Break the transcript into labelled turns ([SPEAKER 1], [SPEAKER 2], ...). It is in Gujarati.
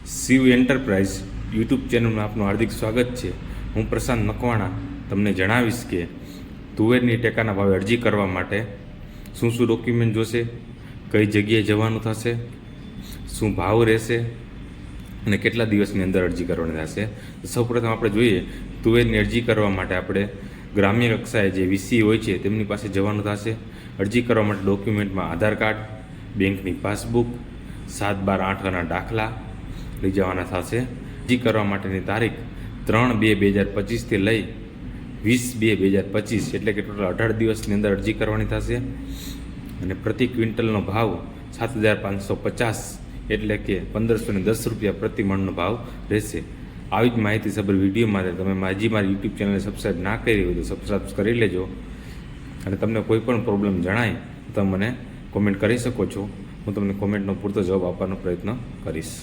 [SPEAKER 1] શિવ એન્ટરપ્રાઇઝ યુટ્યુબ ચેનલમાં આપનું હાર્દિક સ્વાગત છે। હું પ્રશાંત મકવાણા તમને જણાવીશ કે તુવેરની ટેકાના ભાવે અરજી કરવા માટે શું શું ડોક્યુમેન્ટ જોશે, કઈ જગ્યાએ જવાનું થશે, શું ભાવ રહેશે અને કેટલા દિવસની અંદર અરજી કરવાની થશે। સૌપ્રથમ આપણે જોઈએ તુવેરની અરજી કરવા માટે આપણે ગ્રામ્ય કક્ષાએ જે વીસી હોય છે તેમની પાસે જવાનું થશે। અરજી કરવા માટે ડોક્યુમેન્ટમાં આધાર કાર્ડ, બેંકની પાસબુક, 7/12/8ના દાખલા લઈ જવાના થશે। અરજી કરવા માટેની તારીખ 3/2/2025થી લઈ 20/2/2025 એટલે કે ટોટલ 18 દિવસની અંદર અરજી કરવાની થશે અને પ્રતિ ક્વિન્ટલનો ભાવ 7,550 એટલે કે 1,510 રૂપિયા પ્રતિ મણનો ભાવ રહેશે। આવી જ માહિતીસભર વિડીયો માટે તમે મારી યુટ્યુબ ચેનલને સબસ્ક્રાઈબ ના કરી હોય તો સબસ્ક્રાઈબ કરી લેજો અને તમને કોઈ પણ પ્રોબ્લેમ જણાય તો તમે મને કોમેન્ટ કરી શકો છો। હું તમને કોમેન્ટનો પૂરતો જવાબ આપવાનો પ્રયત્ન કરીશ।